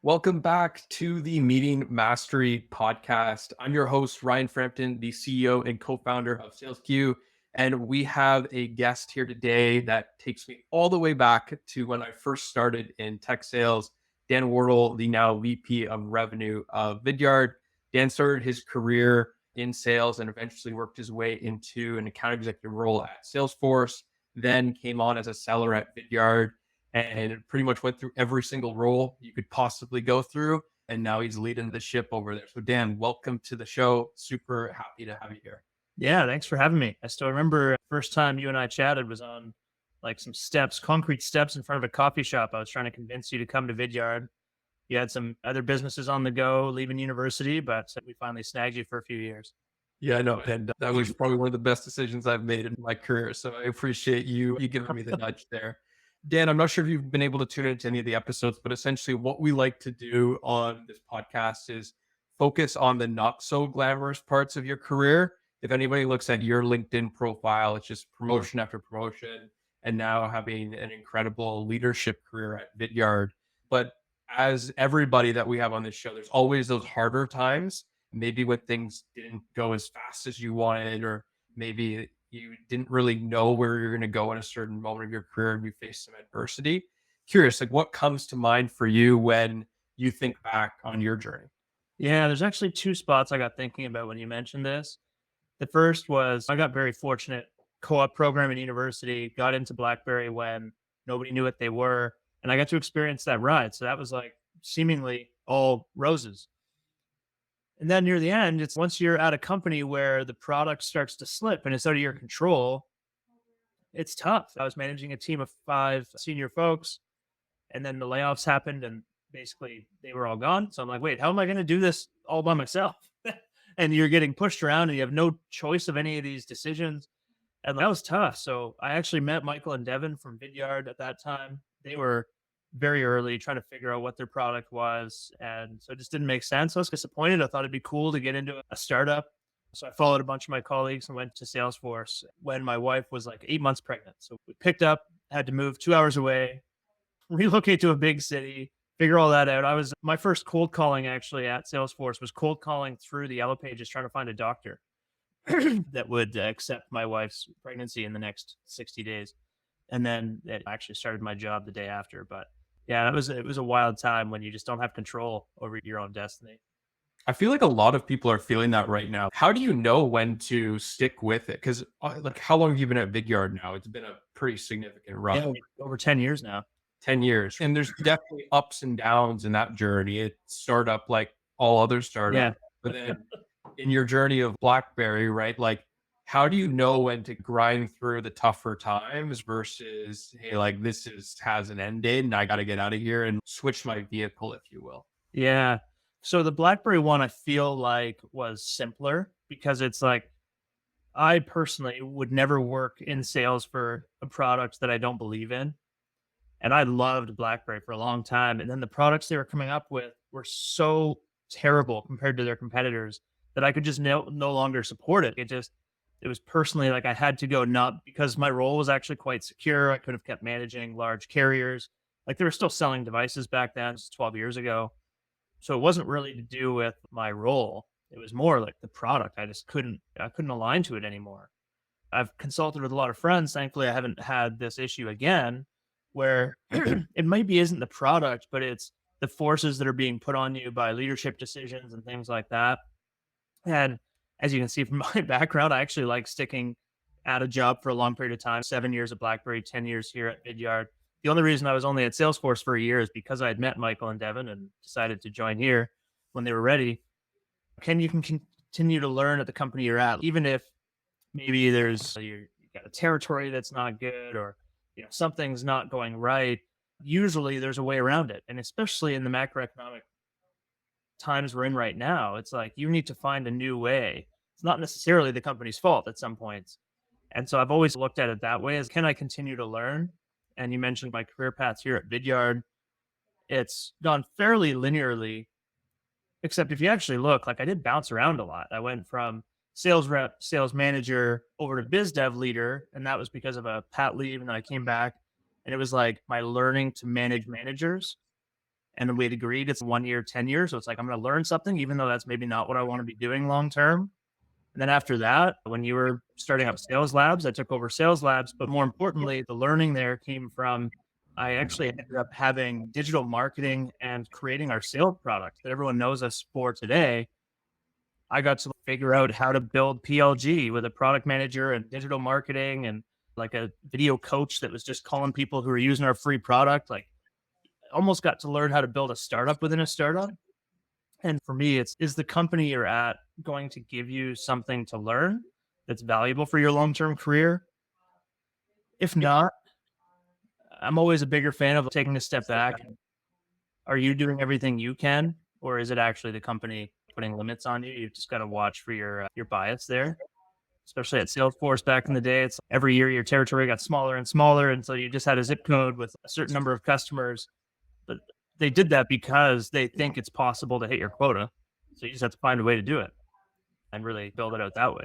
Welcome back to the Meeting Mastery podcast. I'm your host, Ryan Frampton, the CEO and co founder of SalesQ. And we have a guest here today that takes me all the way back to when I first started in tech sales. Dan Wardle, the now VP of Revenue of Vidyard. Dan started his career in sales and eventually worked his way into an account executive role at Salesforce, then came on as a seller at Vidyard and pretty much went through every single role you could possibly go through. And now he's leading the ship over there. So, Dan, welcome to the show. Super happy to have you here. Yeah, thanks for having me. I still remember first time you and I chatted was on like some steps, concrete steps in front of a coffee shop. I was trying to convince you to come to Vidyard. You had some other businesses on the go, leaving university, but we finally snagged you for a few years. Yeah, I know. And that was probably one of the best decisions I've made in my career. So I appreciate you giving me the nudge there. Dan, I'm not sure if you've been able to tune into any of the episodes, but essentially what we like to do on this podcast is focus on the not so glamorous parts of your career. If anybody looks at your LinkedIn profile, it's just promotion after promotion and now having an incredible leadership career at Vidyard. But as everybody that we have on this show, there's always those harder times, maybe when things didn't go as fast as you wanted, or maybe you didn't really know where you're going to go in a certain moment of your career and you face some adversity. Curious, like what comes to mind for you when you think back on your journey? Yeah, there's actually two spots I got thinking about when you mentioned this. The first was I got very fortunate co-op program in university, got into BlackBerry when nobody knew what they were, and I got to experience that ride. So that was like seemingly all roses. And then near the end, it's once you're at a company where the product starts to slip and it's out of your control, it's tough. I was managing a team of 5 senior folks, and then the layoffs happened, and basically they were all gone. So I'm like, wait, how am I going to do this all by myself? And you're getting pushed around, and you have no choice of any of these decisions. And that was tough. So I actually met Michael and Devin from Vidyard at that time. They were very early trying to figure out what their product was. And so it just didn't make sense. I was disappointed. I thought it'd be cool to get into a startup. So I followed a bunch of my colleagues and went to Salesforce when my wife was like 8 months pregnant. So we picked up, had to move 2 hours away, relocate to a big city, figure all that out. My first cold calling actually at Salesforce was cold calling through the Yellow Pages trying to find a doctor that would accept my wife's pregnancy in the next 60 days. And then it actually started my job the day after. But yeah, it was a wild time when you just don't have control over your own destiny. I feel like a lot of people are feeling that right now. How do you know when to stick with it? Because like, how long have you been at Vidyard now? It's been a pretty significant run. Yeah, over 10 years now. 10 years. And there's definitely ups and downs in that journey. It's startup like all other startups. Yeah. But then in your journey of BlackBerry, right? Like, how do you know when to grind through the tougher times versus, hey, like has an end date and I got to get out of here and switch my vehicle, if you will? Yeah. So the BlackBerry one I feel like was simpler because it's like I personally would never work in sales for a product that I don't believe in. And I loved BlackBerry for a long time. And then the products they were coming up with were so terrible compared to their competitors that I could just no longer support it. It was personally like I had to go, not because my role was actually quite secure. I could have kept managing large carriers. Like they were still selling devices back then, it's 12 years ago. So it wasn't really to do with my role. It was more like the product. I couldn't align to it anymore. I've consulted with a lot of friends. Thankfully, I haven't had this issue again where it maybe isn't the product, but it's the forces that are being put on you by leadership decisions and things like that. And as you can see from my background, I actually like sticking at a job for a long period of time, 7 years at BlackBerry, 10 years here at Vidyard. The only reason I was only at Salesforce for a year is because I had met Michael and Devin and decided to join here when they were ready. You can continue to learn at the company you're at, even if maybe you got a territory that's not good, or something's not going right. Usually there's a way around it. And especially in the macroeconomic times we're in right now, it's like you need to find a new way. It's not necessarily the company's fault at some points. And so I've always looked at it that way as, can I continue to learn? And you mentioned my career paths here at Vidyard. It's gone fairly linearly, except if you actually look, like I did bounce around a lot. I went from sales rep, sales manager over to biz dev leader. And that was because of a pat leave. And then I came back and it was like my learning to manage managers. And we had agreed it's 1 year, 10 years. So it's like, I'm going to learn something, even though that's maybe not what I want to be doing long term. And then after that, when you were starting up sales labs, I took over sales labs. But more importantly, the learning there came from I actually ended up having digital marketing and creating our sales product that everyone knows us for today. I got to figure out how to build PLG with a product manager and digital marketing and like a video coach that was just calling people who are using our free product. Like almost got to learn how to build a startup within a startup. And for me, it's is the company you're at going to give you something to learn that's valuable for your long-term career? If not, I'm always a bigger fan of taking a step back. Are you doing everything you can, or is it actually the company putting limits on you? You've just got to watch for your bias there. Especially at Salesforce back in the day, it's every year your territory got smaller and smaller, and so you just had a zip code with a certain number of customers. But they did that because they think it's possible to hit your quota. So you just have to find a way to do it and really build it out that way.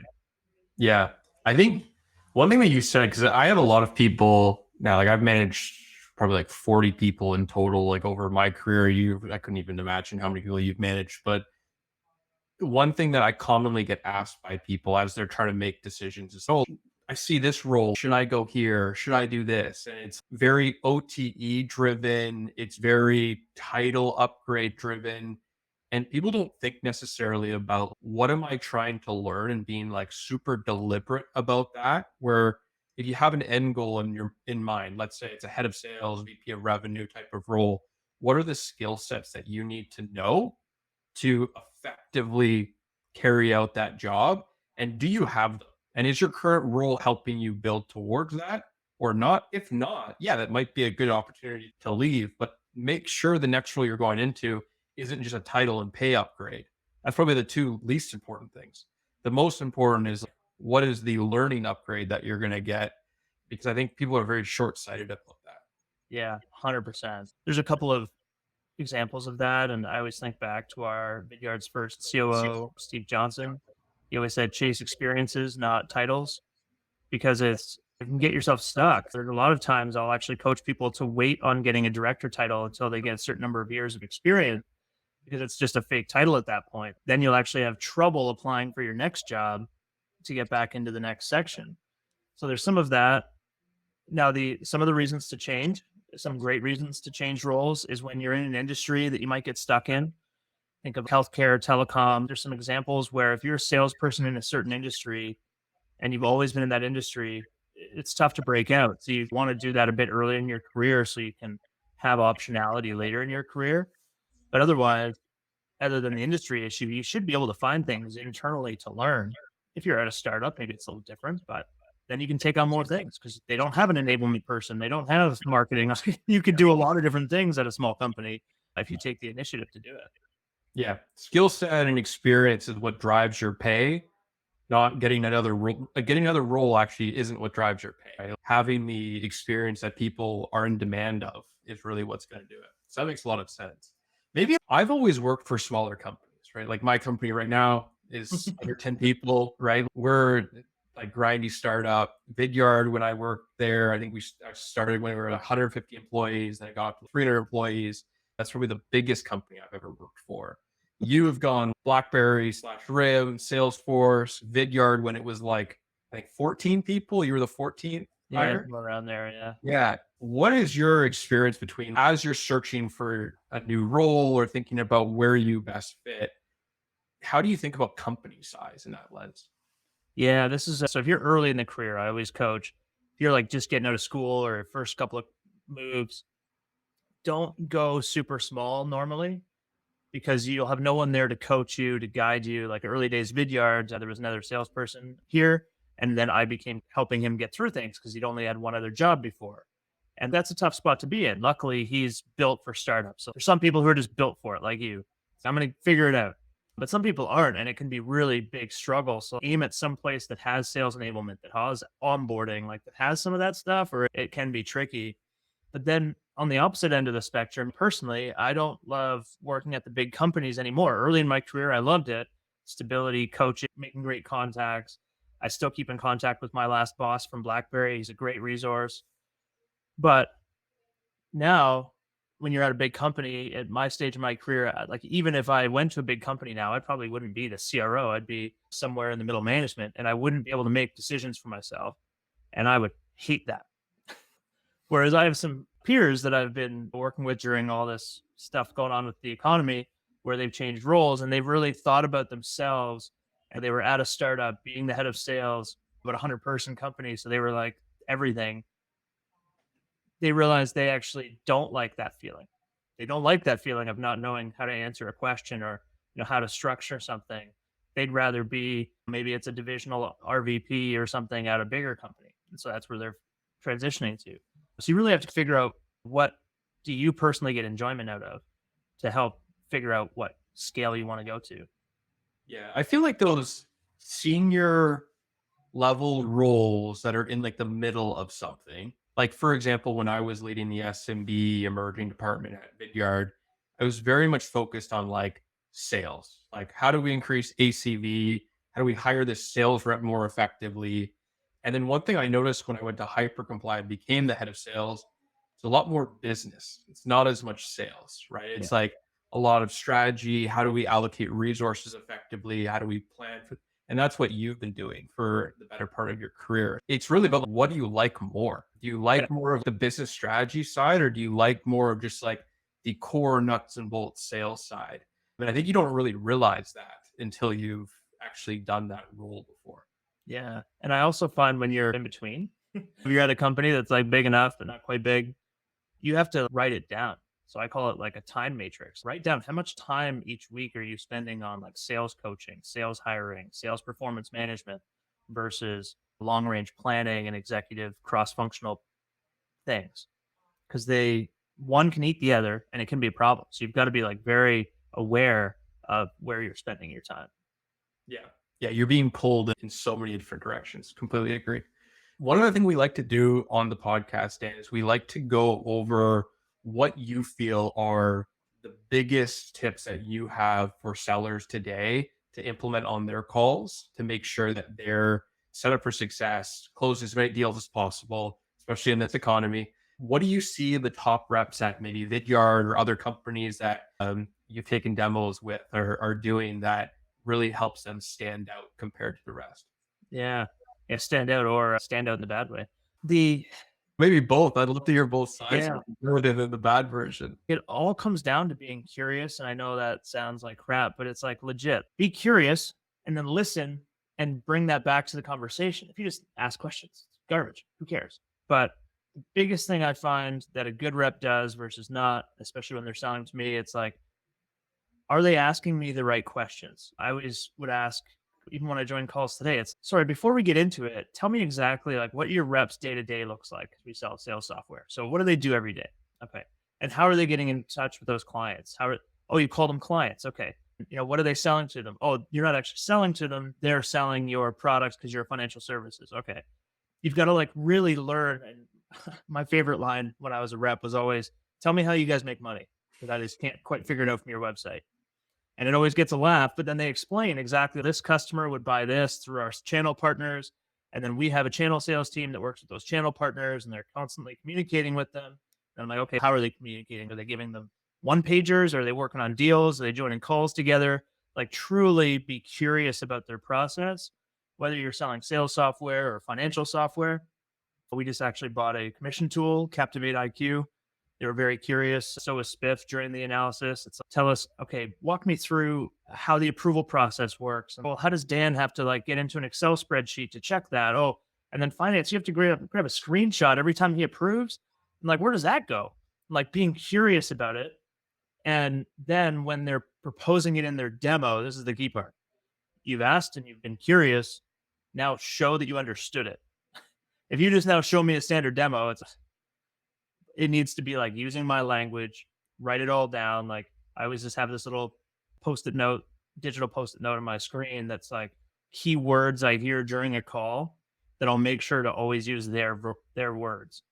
Yeah. I think one thing that you said, because I have a lot of people now, like I've managed probably like 40 people in total, like over my career. I couldn't even imagine how many people you've managed. But one thing that I commonly get asked by people as they're trying to make decisions is, oh, I see this role. Should I go here? Should I do this? And it's very OTE driven. It's very title upgrade driven. And people don't think necessarily about what am I trying to learn and being like super deliberate about that. Where if you have an end goal in mind, let's say it's a head of sales, VP of revenue type of role, what are the skill sets that you need to know to effectively carry out that job? And do you have them? And is your current role helping you build towards that or not? If not, yeah, that might be a good opportunity to leave, but make sure the next role you're going into isn't just a title and pay upgrade. That's probably the two least important things. The most important is what is the learning upgrade that you're going to get? Because I think people are very short sighted about that. Yeah, 100%. There's a couple of examples of that. And I always think back to our Vidyard's first COO, Steve Johnson. He always said, chase experiences, not titles, because you can get yourself stuck. There's a lot of times I'll actually coach people to wait on getting a director title until they get a certain number of years of experience because it's just a fake title at that point. Then you'll actually have trouble applying for your next job to get back into the next section. So there's some of that. Now, some of the reasons to change, some great reasons to change roles is when you're in an industry that you might get stuck in. Think of healthcare, telecom. There's some examples where if you're a salesperson in a certain industry and you've always been in that industry, it's tough to break out. So you want to do that a bit early in your career so you can have optionality later in your career. But otherwise, other than the industry issue, you should be able to find things internally to learn. If you're at a startup, maybe it's a little different, but then you can take on more things because they don't have an enablement person. They don't have marketing. You could do a lot of different things at a small company if you take the initiative to do it. Yeah. Skill set and experience is what drives your pay. Not getting another role. Getting another role actually isn't what drives your pay. Right? Having the experience that people are in demand of is really what's going to do it. So that makes a lot of sense. Maybe I've always worked for smaller companies, right? Like my company right now is under 10 people, right? We're like grindy startup. Vidyard, when I worked there, I think I started when we were at 150 employees, then I got up to 300 employees. That's probably the biggest company I've ever worked for. You have gone BlackBerry/RIM, Salesforce, Vidyard when it was like, I think 14 people. You were the 14th hire? Yeah, around there. Yeah. Yeah. What is your experience between as you're searching for a new role or thinking about where you best fit? How do you think about company size in that lens? Yeah, this is so if you're early in the career, I always coach. If you're like just getting out of school or first couple of moves, don't go super small normally because you'll have no one there to coach you, to guide you. Like early days Vidyards, there was another salesperson here. And then I became helping him get through things because he'd only had one other job before. And that's a tough spot to be in. Luckily, he's built for startups. So there's some people who are just built for it, like you. So I'm going to figure it out. But some people aren't, and it can be really big struggle. So aim at some place that has sales enablement, that has onboarding, like that has some of that stuff, or it can be tricky. But then on the opposite end of the spectrum, personally, I don't love working at the big companies anymore. Early in my career, I loved it. Stability, coaching, making great contacts. I still keep in contact with my last boss from BlackBerry. He's a great resource. But now, when you're at a big company at my stage of my career, like even if I went to a big company now, I probably wouldn't be the CRO. I'd be somewhere in the middle management and I wouldn't be able to make decisions for myself. And I would hate that. Whereas I have some peers that I've been working with during all this stuff going on with the economy where they've changed roles and they've really thought about themselves and they were at a startup being the head of sales, about a 100-person company. So they were like everything. They realize they actually don't like that feeling. They don't like that feeling of not knowing how to answer a question or how to structure something. They'd rather be maybe it's a divisional RVP or something at a bigger company. And so that's where they're transitioning to. So you really have to figure out what do you personally get enjoyment out of to help figure out what scale you want to go to. Yeah, I feel like those senior level roles that are in like the middle of something. Like for example, when I was leading the SMB emerging department at Vidyard, I was very much focused on like sales. Like how do we increase ACV? How do we hire this sales rep more effectively? And then one thing I noticed when I went to Hypercomply and became the head of sales, it's a lot more business. It's not as much sales, right? Yeah. It's like a lot of strategy. How do we allocate resources effectively? How do we plan for, and that's what you've been doing for the better part of your career. It's really about what do you like more? Do you Yeah. like more of the business strategy side or do you like more of just like the core nuts and bolts sales side? But I think you don't really realize that until you've actually done that role before. Yeah. And I also find when you're in between, if you're at a company that's like big enough but not quite big, you have to write it down. So I call it like a time matrix. Write down how much time each week are you spending on like sales coaching, sales hiring, sales performance management versus long range planning and executive cross functional things. Because one can eat the other and it can be a problem. So you've got to be like very aware of where you're spending your time. Yeah. Yeah. You're being pulled in so many different directions. Completely agree. One other thing we like to do on the podcast, Dan, is we like to go over what you feel are the biggest tips that you have for sellers today to implement on their calls to make sure that they're set up for success, close as many deals as possible, especially in this economy. What do you see the top reps at maybe Vidyard or other companies that you've taken demos with are doing that really helps them stand out compared to the rest? Yeah. Yeah. Stand out or stand out in the bad way. The Maybe both. I'd love to hear both sides Yeah. more than the bad version. It all comes down to being curious. And I know that sounds like crap, but it's like legit. Be curious and then listen and bring that back to the conversation. If you just ask questions, garbage, who cares? But the biggest thing I find that a good rep does versus not, especially when they're selling to me, it's like, are they asking me the right questions? I always would ask, even when I join calls today, it's sorry, before we get into it, tell me exactly like what your reps day to day looks like. We sell sales software. So what do they do every day? Okay. And how are they getting in touch with those clients? Oh, you call them clients. Okay. What are they selling to them? Oh, you're not actually selling to them. They're selling your products because you're financial services. Okay. You've got to like really learn. And my favorite line when I was a rep was always, tell me how you guys make money. Because I just can't quite figure it out from your website. And it always gets a laugh, but then they explain exactly this customer would buy this through our channel partners. And then we have a channel sales team that works with those channel partners and they're constantly communicating with them. And I'm like, okay, how are they communicating? Are they giving them one pagers? Are they working on deals? Are they joining calls together? Like truly be curious about their process, whether you're selling sales software or financial software. We just actually bought a commission tool, Captivate IQ. They were very curious. So was Spiff during the analysis. It's like, tell us, okay, walk me through how the approval process works. And, well, how does Dan have to like get into an Excel spreadsheet to check that? Oh, and then finance, you have to grab a screenshot every time he approves. I'm like, where does that go? Like being curious about it. And then when they're proposing it in their demo, this is the key part. You've asked and you've been curious. Now show that you understood it. If you just now show me a standard demo, it needs to be like using my language, write it all down. Like I always just have this little post-it note, digital post-it note on my screen that's like keywords I hear during a call that I'll make sure to always use their words.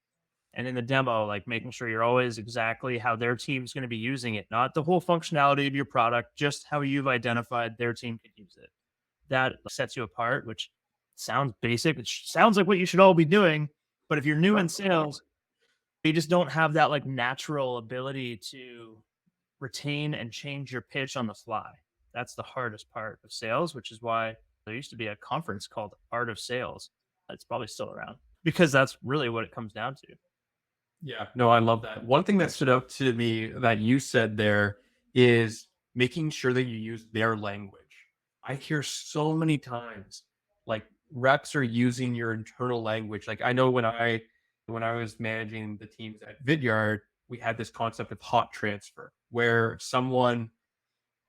And in the demo, like making sure you're always exactly how their team's going to be using it, not the whole functionality of your product, just how you've identified their team can use it. That sets you apart, which sounds basic. It sounds like what you should all be doing. But if you're new in sales, You just don't have that like natural ability to retain and change your pitch on the fly. That's the hardest part of sales, which is why there used to be a conference called Art of Sales. It's probably still around because that's really what it comes down to. Yeah, no, I love that. One thing that stood out to me that you said there is making sure that you use their language. I hear so many times like reps are using your internal language. Like I know when I was managing the teams at Vidyard, we had this concept of hot transfer where someone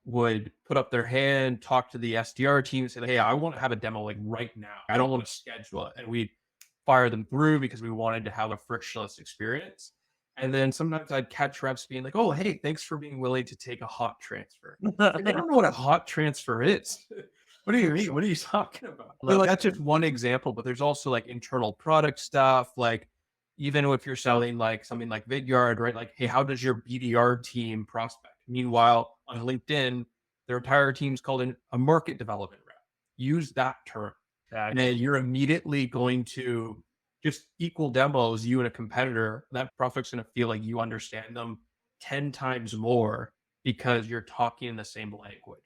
would put up their hand, talk to the SDR team, say, "Hey, I want to have a demo like right now. I don't want to schedule it." And we'd fire them through because we wanted to have a frictionless experience. And then sometimes I'd catch reps being like, "Oh, hey, thanks for being willing to take a hot transfer." Like, I don't know what a hot transfer is. What do you mean? What are you talking about? But, like, that's just one example, but there's also like internal product stuff. Like, even if you're selling like something like Vidyard, right? Like, hey, how does your BDR team prospect? Meanwhile, on LinkedIn, their entire team's called a market development rep. Use that term. And then you're immediately going to just equal demos, you and a competitor. That prospect's going to feel like you understand them 10 times more because you're talking in the same language.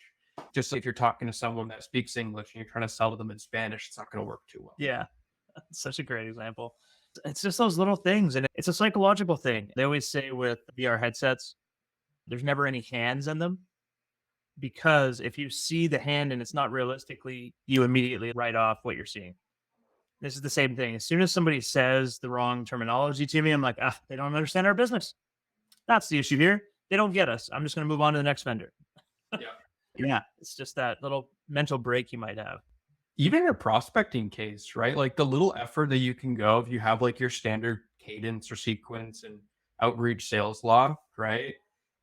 Just like if you're talking to someone that speaks English and you're trying to sell to them in Spanish, it's not going to work too well. Yeah, that's such a great example. It's just those little things, and it's a psychological thing. They always say with VR headsets, there's never any hands in them because if you see the hand and it's not realistically, you immediately write off what you're seeing. This is the same thing. As soon as somebody says the wrong terminology to me, I'm like, they don't understand our business. That's the issue here. They don't get us. I'm just going to move on to the next vendor. Yeah. Yeah. It's just that little mental break you might have. Even in a prospecting case, right? Like the little effort that you can go if you have like your standard cadence or sequence and outreach sales law, right?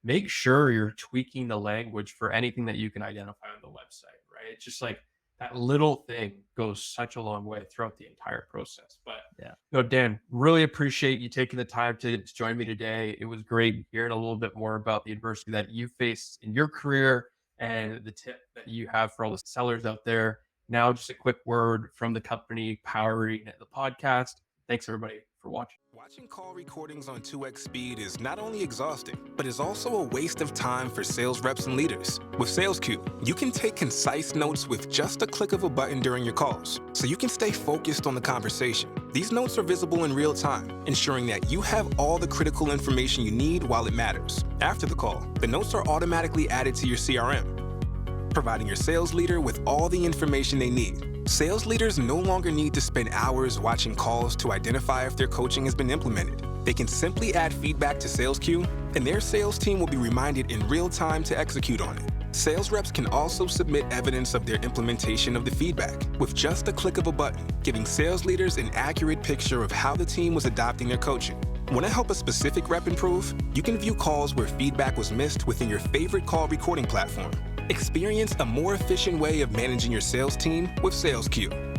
Make sure you're tweaking the language for anything that you can identify on the website, right? It's just like that little thing goes such a long way throughout the entire process. But Yeah. Dan, really appreciate you taking the time to join me today. It was great hearing a little bit more about the adversity that you faced in your career and the tip that you have for all the sellers out there. Now, just a quick word from the company powering the podcast. Thanks, everybody, for watching. Watching call recordings on 2x speed is not only exhausting, but is also a waste of time for sales reps and leaders. With SalesQ, you can take concise notes with just a click of a button during your calls, so you can stay focused on the conversation. These notes are visible in real time, ensuring that you have all the critical information you need while it matters. After the call, the notes are automatically added to your CRM, providing your sales leader with all the information they need. Sales leaders no longer need to spend hours watching calls to identify if their coaching has been implemented. They can simply add feedback to SalesQ, and their sales team will be reminded in real time to execute on it. Sales reps can also submit evidence of their implementation of the feedback with just a click of a button, giving sales leaders an accurate picture of how the team was adopting their coaching. Want to help a specific rep improve? You can view calls where feedback was missed within your favorite call recording platform. Experience a more efficient way of managing your sales team with SalesQ.